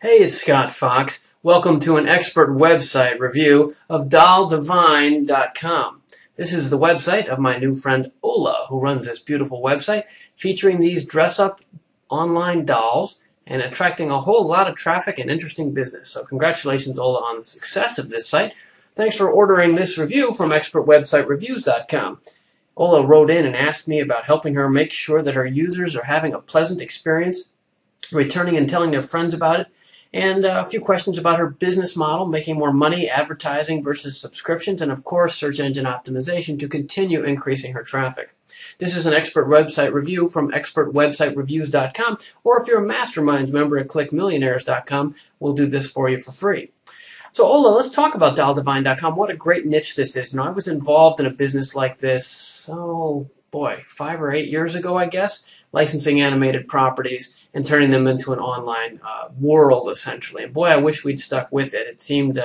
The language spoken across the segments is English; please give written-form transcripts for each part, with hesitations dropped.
Hey, it's Scott Fox. Welcome to an expert website review of dolldivine.com. This is the website of my new friend Ola, who runs this beautiful website featuring these dress-up online dolls and attracting a whole lot of traffic and interesting business. So congratulations, Ola, on the success of this site. Thanks for ordering this review from expertwebsitereviews.com. Ola wrote in and asked me about helping her make sure that her users are having a pleasant experience, returning and telling their friends about it, and a few questions about her business model, making more money advertising versus subscriptions, and of course search engine optimization to continue increasing her traffic. This is an expert website review from expertwebsitereviews.com, or if you're a Masterminds member at clickmillionaires.com, we'll do this for you for free. So Ola, let's talk about dolldivine.com. What a great niche this is. I was involved in a business like this, 5 or 8 years ago, I guess, licensing animated properties and turning them into an online world, essentially. And boy, I wish we'd stuck with it. It seemed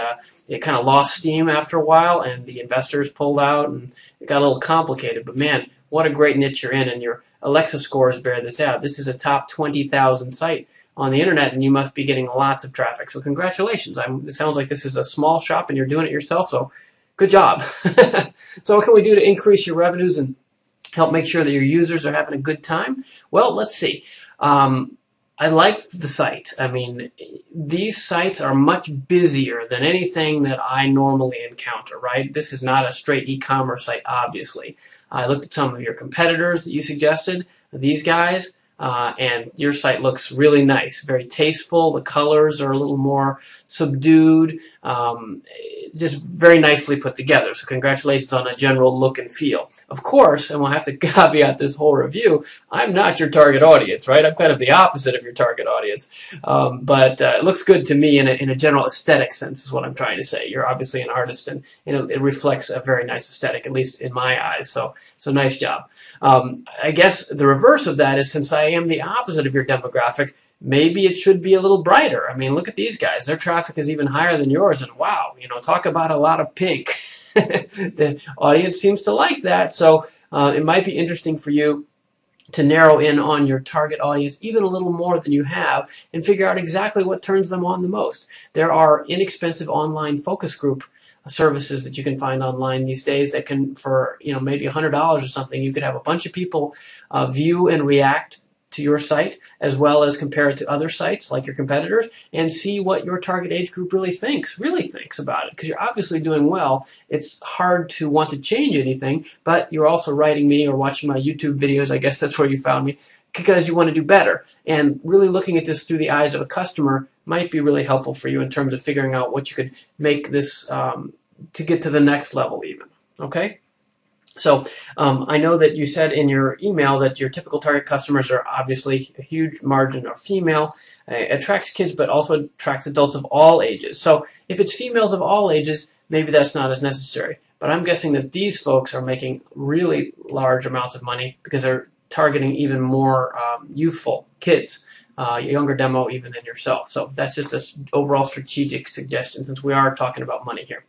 it kind of lost steam after a while, and the investors pulled out, and it got a little complicated. But man, what a great niche you're in, and your Alexa scores bear this out. This is a top 20,000 site on the internet, and you must be getting lots of traffic. So congratulations. It sounds like this is a small shop, and you're doing it yourself, so good job. So what can we do to increase your revenues and help make sure that your users are having a good time? Well, let's see. I like the site. I mean, these sites are much busier than anything that I normally encounter, right? This is not a straight e-commerce site, obviously. I looked at some of your competitors that you suggested, these guys, and your site looks really nice, very tasteful. The colors are a little more subdued, just very nicely put together. So congratulations on a general look and feel. Of course, and we'll have to caveat this whole review, I'm not your target audience, right? I'm kind of the opposite of your target audience. But it looks good to me in a general aesthetic sense is what I'm trying to say. You're obviously an artist, and it reflects a very nice aesthetic, at least in my eyes. So nice job. I guess the reverse of that is, since I am the opposite of your demographic, maybe it should be a little brighter. I mean, look at these guys. Their traffic is even higher than yours, and wow, talk about a lot of pink. The audience seems to like that, so it might be interesting for you to narrow in on your target audience even a little more than you have and figure out exactly what turns them on the most. There are inexpensive online focus group services that you can find online these days that can, for maybe $100 or something, you could have a bunch of people view and react to your site, as well as compare it to other sites like your competitors, and see what your target age group really thinks about it. Because you're obviously doing well. It's hard to want to change anything, but you're also writing me or watching my YouTube videos, I guess that's where you found me, because you want to do better. And really looking at this through the eyes of a customer might be really helpful for you in terms of figuring out what you could make this to get to the next level even. Okay? So I know that you said in your email that your typical target customers are obviously a huge margin are female. It attracts kids, but also attracts adults of all ages. So if it's females of all ages, maybe that's not as necessary. But I'm guessing that these folks are making really large amounts of money because they're targeting even more youthful kids, a younger demo even than yourself. So that's just an overall strategic suggestion, since we are talking about money here.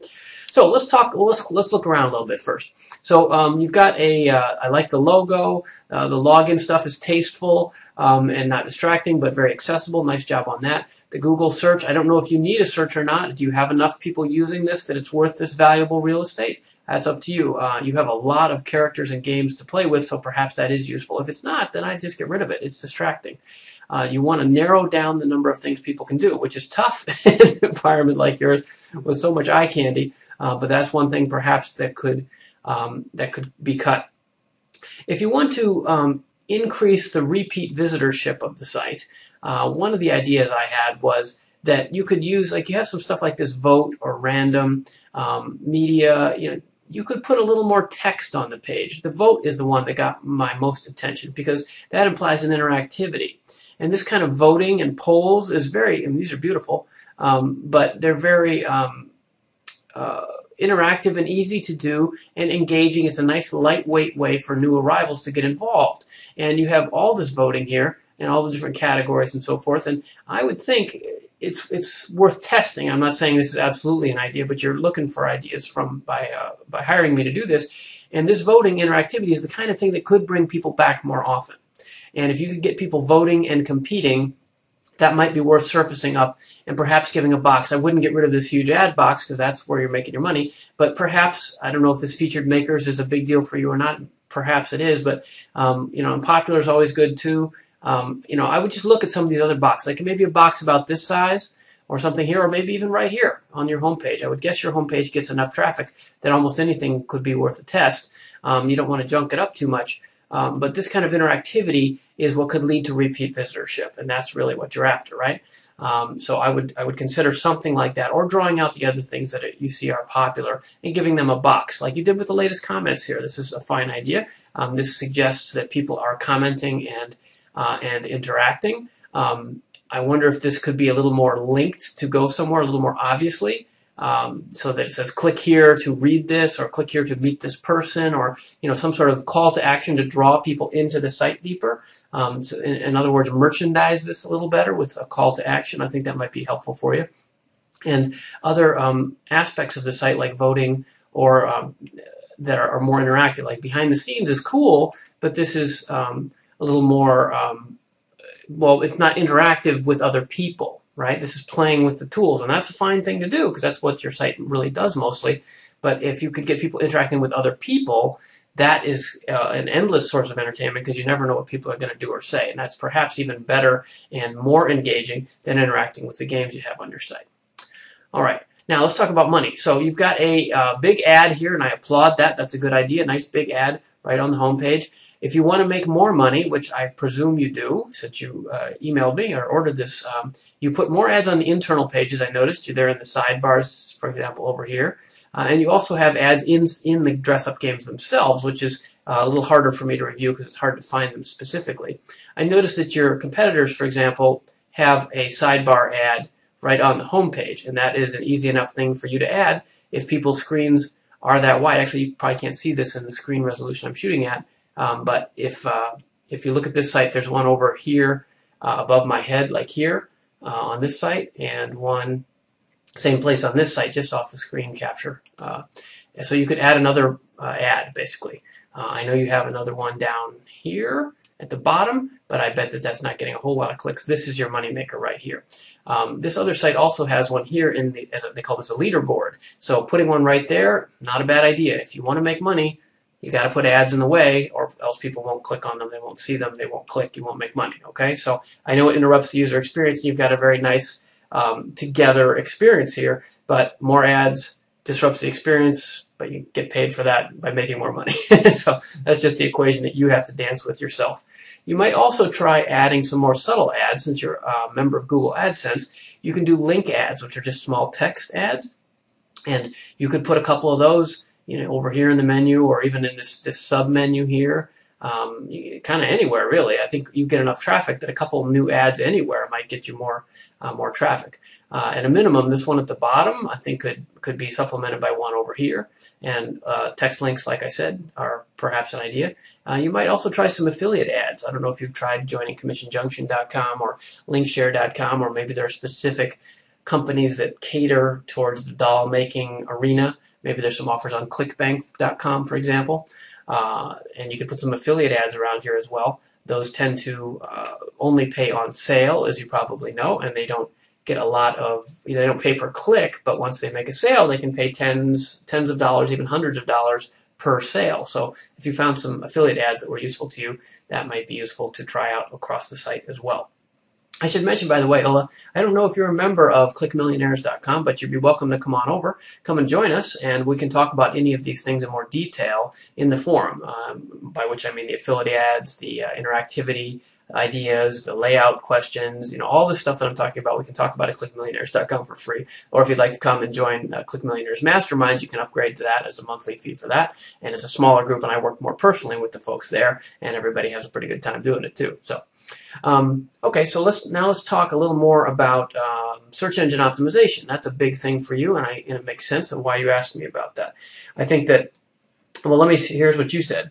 So let's look around a little bit first. So you've got I like the logo. The login stuff is tasteful and not distracting, but very accessible. Nice job on that. The Google search, I don't know if you need a search or not. Do you have enough people using this that it's worth this valuable real estate? That's up to you. You have a lot of characters and games to play with, so perhaps that is useful. If it's not, then I'd just get rid of it. It's distracting. You want to narrow down the number of things people can do, which is tough in an environment like yours with so much eye candy. But that's one thing perhaps that could be cut. If you want to increase the repeat visitorship of the site, one of the ideas I had was that you could use, like, you have some stuff like this vote or random media. You could put a little more text on the page. The vote is the one that got my most attention because that implies an interactivity. And this kind of voting and polls is these are beautiful, but they're very interactive and easy to do and engaging. It's a nice lightweight way for new arrivals to get involved. And you have all this voting here and all the different categories and so forth. And I would think it's worth testing. I'm not saying this is absolutely an idea, but you're looking for ideas by hiring me to do this. And this voting interactivity is the kind of thing that could bring people back more often. And if you could get people voting and competing, that might be worth surfacing up and perhaps giving a box. I wouldn't get rid of this huge ad box because that's where you're making your money, but perhaps, I don't know if this featured makers is a big deal for you or not. Perhaps it is, but and popular is always good too. I would just look at some of these other boxes, like maybe a box about this size or something here, or maybe even right here on your homepage. I would guess your homepage gets enough traffic that almost anything could be worth a test. You don't want to junk it up too much. But this kind of interactivity is what could lead to repeat visitorship, and that's really what you're after, right? So I would consider something like that, or drawing out the other things that you see are popular and giving them a box, like you did with the latest comments here. This is a fine idea. This suggests that people are commenting and interacting. I wonder if this could be a little more linked to go somewhere a little more obviously. So that it says click here to read this, or click here to meet this person, or some sort of call to action to draw people into the site deeper. So in other words, merchandise this a little better with a call to action. I think that might be helpful for you. And other aspects of the site like voting or that are more interactive, like behind the scenes is cool, but this is a little more, well, it's not interactive with other people. Right? This is playing with the tools, and that's a fine thing to do because that's what your site really does mostly. But if you could get people interacting with other people, that is an endless source of entertainment because you never know what people are going to do or say, and that's perhaps even better and more engaging than interacting with the games you have on your site. All right, now let's talk about money. So you've got a big ad here, and I applaud that. That's a good idea, nice big ad right on the home page. If you want to make more money, which I presume you do, since you emailed me or ordered this, you put more ads on the internal pages. I noticed you're there in the sidebars, for example, over here. And you also have ads in the dress-up games themselves, which is a little harder for me to review because it's hard to find them specifically. I noticed that your competitors, for example, have a sidebar ad right on the home page, and that is an easy enough thing for you to add if people's screens are that wide. Actually, you probably can't see this in the screen resolution I'm shooting at. But if you look at this site, there's one over here above my head, like here on this site, and one same place on this site, just off the screen capture. So you could add another ad, basically. I know you have another one down here at the bottom, but I bet that that's not getting a whole lot of clicks. This is your moneymaker right here. This other site also has one here in the, as they call this, a leaderboard. So putting one right there, not a bad idea. If you want to make money, you got to put ads in the way, or else people won't click on them, they won't see them, they won't click, you won't make money, okay? So I know it interrupts the user experience, and you've got a very nice together experience here, but more ads disrupts the experience, but you get paid for that by making more money. So that's just the equation that you have to dance with yourself. You might also try adding some more subtle ads. Since you're a member of Google AdSense, you can do link ads, which are just small text ads, and you could put a couple of those over here in the menu, or even in this sub-menu here, kind of anywhere, really. I think you get enough traffic that a couple new ads anywhere might get you more traffic. At a minimum, this one at the bottom, I think could be supplemented by one over here. And text links, like I said, are perhaps an idea. You might also try some affiliate ads. I don't know if you've tried joining CommissionJunction.com or Linkshare.com, or maybe there are specific companies that cater towards the doll making arena. Maybe there's some offers on clickbank.com, for example. And you can put some affiliate ads around here as well. Those tend to only pay on sale, as you probably know, and they don't get a lot of, they don't pay per click, but once they make a sale, they can pay tens of dollars, even hundreds of dollars per sale. So if you found some affiliate ads that were useful to you, that might be useful to try out across the site as well. I should mention, by the way, Ola, I don't know if you're a member of clickmillionaires.com, but you'd be welcome to come on over, come and join us, and we can talk about any of these things in more detail in the forum, by which I mean the affiliate ads, the interactivity ideas, the layout questions, all the stuff that I'm talking about, we can talk about at clickmillionaires.com for free. Or if you'd like to come and join Click Millionaires Mastermind, you can upgrade to that as a monthly fee for that. And it's a smaller group, and I work more personally with the folks there, and everybody has a pretty good time doing it too. So, okay, so let's talk a little more about search engine optimization. That's a big thing for you, and it makes sense of why you asked me about that. I think that, well, let me see, here's what you said.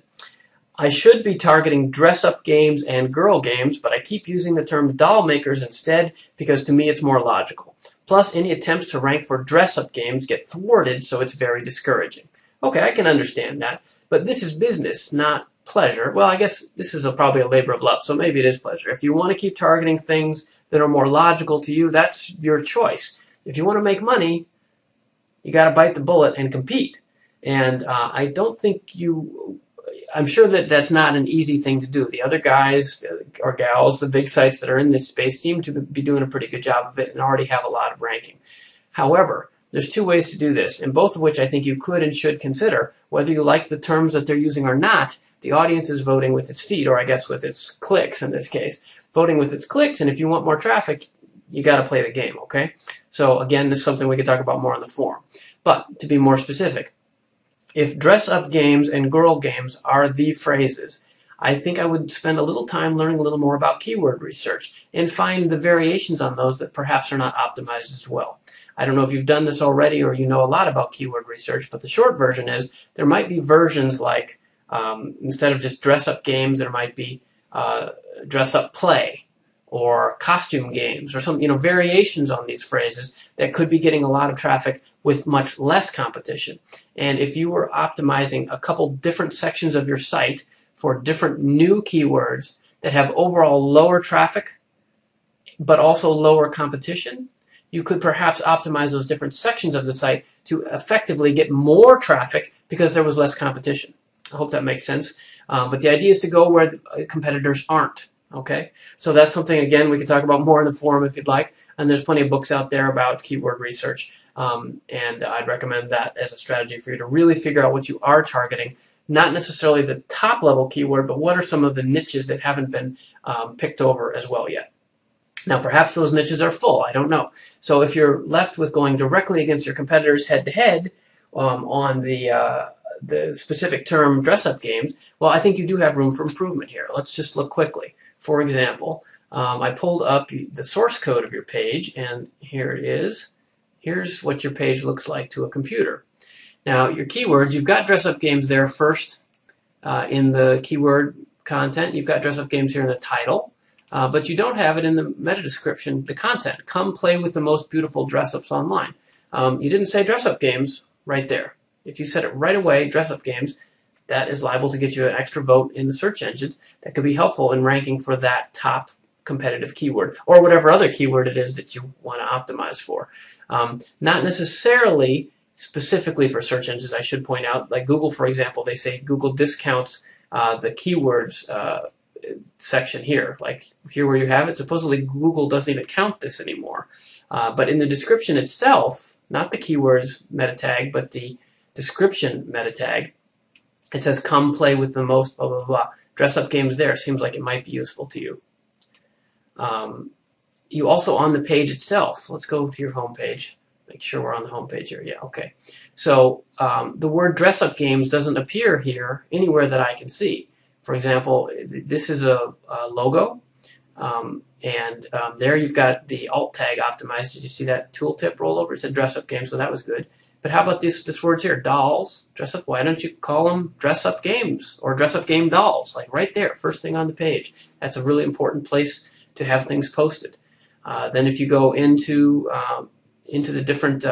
I should be targeting dress-up games and girl games, but I keep using the term doll makers instead because to me it's more logical. Plus, any attempts to rank for dress-up games get thwarted, so it's very discouraging. Okay, I can understand that, but this is business, not pleasure. Well, I guess this is probably a labor of love, so maybe it is pleasure. If you want to keep targeting things that are more logical to you, that's your choice. If you want to make money, you got to bite the bullet and compete. And I don't think I'm sure that that's not an easy thing to do. The other guys or gals, the big sites that are in this space, seem to be doing a pretty good job of it and already have a lot of ranking. However, there's two ways to do this, and both of which I think you could and should consider. Whether you like the terms that they're using or not, the audience is voting with its feet, or I guess with its clicks in this case. Voting with its clicks, and if you want more traffic, you got to play the game, okay? So again, this is something we could talk about more on the forum. But to be more specific, if dress-up games and girl games are the phrases, I think I would spend a little time learning a little more about keyword research and find the variations on those that perhaps are not optimized as well. I don't know if you've done this already or you know a lot about keyword research, but the short version is there might be versions like instead of just dress-up games, there might be dress-up play or costume games or some variations on these phrases that could be getting a lot of traffic with much less competition. And if you were optimizing a couple different sections of your site for different new keywords that have overall lower traffic but also lower competition, you could perhaps optimize those different sections of the site to effectively get more traffic because there was less competition. I hope that makes sense. But the idea is to go where competitors aren't. Okay, so that's something, again, we could talk about more in the forum if you'd like, and there's plenty of books out there about keyword research, and I'd recommend that as a strategy for you to really figure out what you are targeting, not necessarily the top level keyword, but what are some of the niches that haven't been picked over as well yet. Now, perhaps those niches are full, I don't know. So if you're left with going directly against your competitors head-to-head on the specific term dress-up games, well, I think you do have room for improvement here. Let's just look quickly. For example, I pulled up the source code of your page, and here it is. Here's what your page looks like to a computer. Now, your keywords, you've got dress-up games there first in the keyword content. You've got dress-up games here in the title, but you don't have it in the meta description, the content. Come play with the most beautiful dress-ups online. You didn't say dress-up games right there. If you said it right away, dress-up games, that is liable to get you an extra vote in the search engines that could be helpful in ranking for that top competitive keyword or whatever other keyword it is that you want to optimize for. Not necessarily specifically for search engines, I should point out. Like Google, for example, they say Google discounts the keywords section here. Like here where you have it, supposedly Google doesn't even count this anymore. But in the description itself, not the keywords meta tag, but the description meta tag, it says, come play with the most blah, blah, blah. Dress-up games there. Seems like it might be useful to you. You also, on the page itself, let's go to your home page. Make sure we're on the home page here. Yeah, okay. So the word dress-up games doesn't appear here anywhere that I can see. For example, this is a logo. And there you've got the alt tag optimized. Did you see that tooltip rollover? It said dress-up games, so that was good. But how about this words here, dolls, dress up? Why don't you call them dress-up games or dress-up game dolls? Like right there, first thing on the page. That's a really important place to have things posted. Then if you go into the different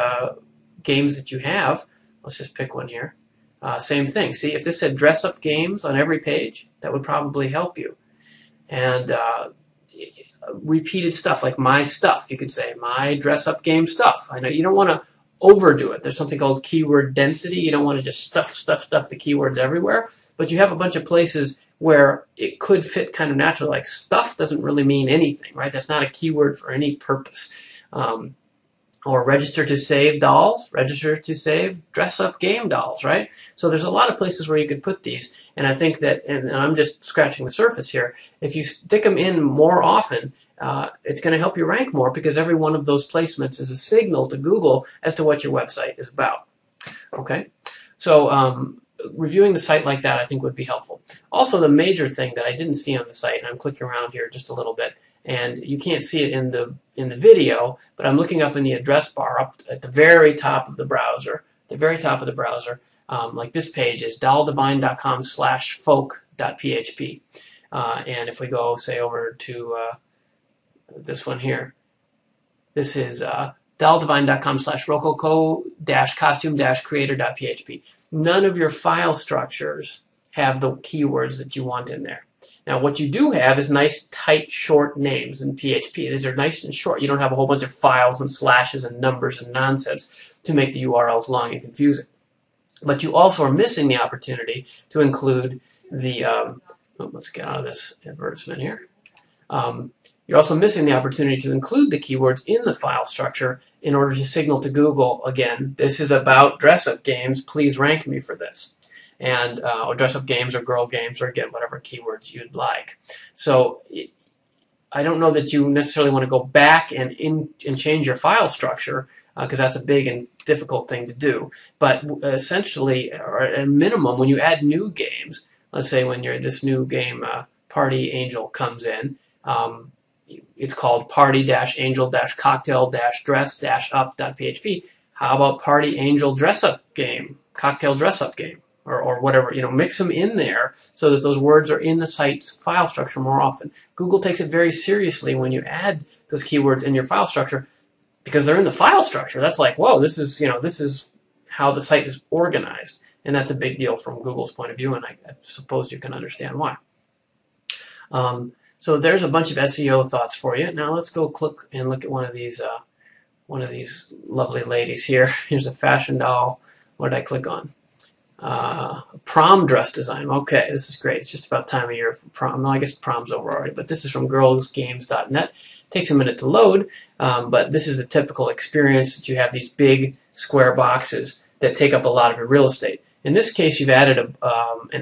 games that you have, let's just pick one here. Same thing. See, if this said dress-up games on every page, that would probably help you. And repeated stuff like my stuff, you could say my dress-up game stuff. I know you don't want to overdo it. There's something called keyword density. You don't want to just stuff the keywords everywhere, but you have a bunch of places where it could fit kind of naturally. Like stuff doesn't really mean anything, right? That's not a keyword for any purpose. Or register to save dolls, register to save dress-up game dolls, right? So there's a lot of places where you could put these, and I think that, and I'm just scratching the surface here, if you stick them in more often, it's going to help you rank more because every one of those placements is a signal to Google as to what your website is about, okay? So reviewing the site like that I think would be helpful. Also, the major thing that I didn't see on the site, and I'm clicking around here just a little bit, and you can't see it in the video, but I'm looking up in the address bar up at the very top of the browser. Like this page is dolldivine.com/folk.php. And if we go, say, over to this one here, this is dolldivine.com/rococo-costume-creator.php. None of your file structures have the keywords that you want in there. Now, what you do have is nice, tight, short names in PHP. These are nice and short. You don't have a whole bunch of files and slashes and numbers and nonsense to make the URLs long and confusing. But you also are missing the opportunity to include the, let's get out of this advertisement here. You're also missing the opportunity to include the keywords in the file structure in order to signal to Google, again, this is about dress-up games, please rank me for this. And or dress-up games or girl games, or again, whatever keywords you'd like. So I don't know that you necessarily want to go back and change your file structure, because that's a big and difficult thing to do. But essentially, or at a minimum, when you add new games, let's say when this new game, Party Angel, comes in, it's called party-angel-cocktail-dress-up.php. How about Party Angel Dress-Up Game, Cocktail Dress-Up Game, or whatever? Mix them in there so that those words are in the site's file structure more often. Google takes it very seriously when you add those keywords in your file structure, because they're in the file structure. That's like, whoa, this is how the site is organized, and that's a big deal from Google's point of view, and I suppose you can understand why. So there's a bunch of SEO thoughts for you. Now let's go click and look at one of these lovely ladies here. Here's a fashion doll. What did I click on? Prom dress design. Okay, this is great. It's just about time of year for prom. No, I guess prom's over already, but this is from girlsgames.net. Takes a minute to load, but this is the typical experience that you have these big square boxes that take up a lot of your real estate. In this case, you've added an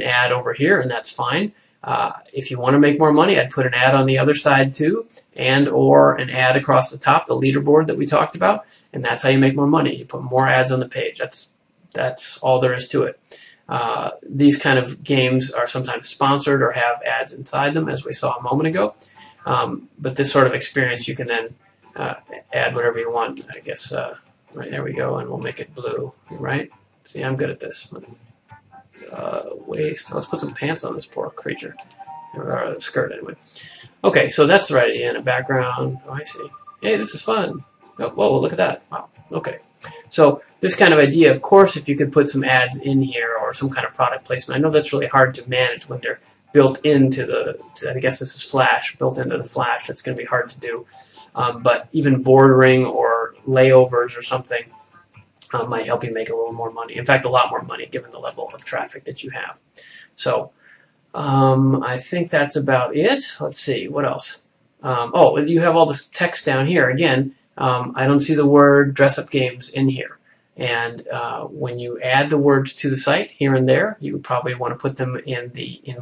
ad over here, and that's fine. If you want to make more money, I'd put an ad on the other side too, and or an ad across the top, the leaderboard that we talked about, and that's how you make more money. You put more ads on the page. That's all there is to it. These kind of games are sometimes sponsored or have ads inside them, as we saw a moment ago. But this sort of experience, you can then add whatever you want, I guess. Right, there we go, and we'll make it blue, right? See, I'm good at this. Waist. Let's put some pants on this poor creature. Or a skirt, anyway. Okay, so that's the right idea. And a background. Oh, I see. Hey, this is fun. Oh, whoa, look at that. Wow. Okay. So this kind of idea, of course, if you could put some ads in here or some kind of product placement. I know that's really hard to manage when they're built into I guess this is Flash, built into the Flash. That's going to be hard to do. But even bordering or layovers or something might help you make a little more money. In fact, a lot more money given the level of traffic that you have. So I think that's about it. Let's see, what else? Oh, you have all this text down here. Again, I don't see the word dress-up games in here. And when you add the words to the site here and there, you would probably want to put them in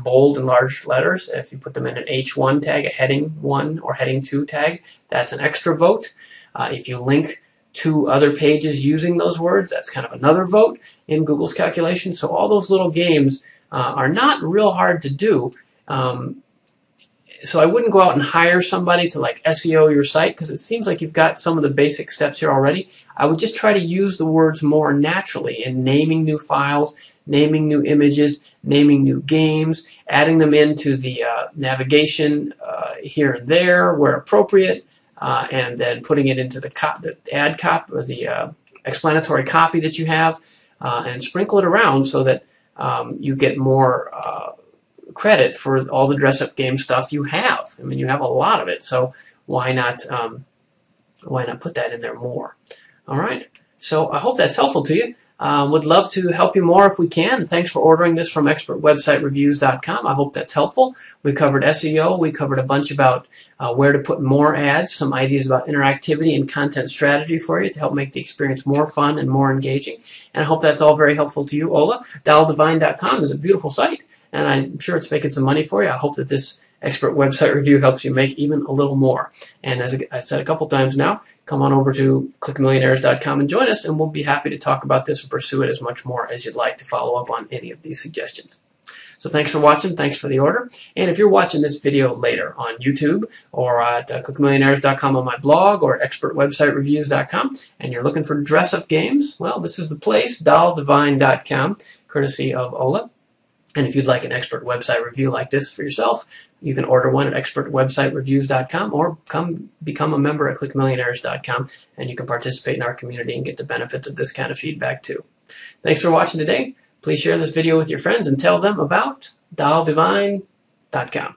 bold and large letters. If you put them in an H1 tag, a heading 1 or heading 2 tag, that's an extra vote. If you link to other pages using those words, that's kind of another vote in Google's calculation. So all those little games are not real hard to do. So I wouldn't go out and hire somebody to like SEO your site, because it seems like you've got some of the basic steps here already. I would just try to use the words more naturally in naming new files, naming new images, naming new games, adding them into the navigation here and there where appropriate, and then putting it into the ad copy or the explanatory copy that you have, and sprinkle it around so that you get more credit for all the dress-up game stuff you have. I mean, you have a lot of it, so why not put that in there more? All right. So I hope that's helpful to you. Would love to help you more if we can. Thanks for ordering this from expertwebsitereviews.com. I hope that's helpful. We covered SEO. We covered a bunch about where to put more ads, some ideas about interactivity and content strategy for you to help make the experience more fun and more engaging. And I hope that's all very helpful to you, Ola. DialDivine.com is a beautiful site, and I'm sure it's making some money for you. I hope that this expert website review helps you make even a little more. And as I've said a couple times now, come on over to clickmillionaires.com and join us, and we'll be happy to talk about this and pursue it as much more as you'd like to follow up on any of these suggestions. So thanks for watching. Thanks for the order. And if you're watching this video later on YouTube or at clickmillionaires.com on my blog or expertwebsitereviews.com, and you're looking for dress-up games, well, this is the place, DialDivine.com, courtesy of Ola. And if you'd like an expert website review like this for yourself, you can order one at expertwebsitereviews.com or come become a member at clickmillionaires.com, and you can participate in our community and get the benefits of this kind of feedback too. Thanks for watching today. Please share this video with your friends and tell them about DollDivine.com.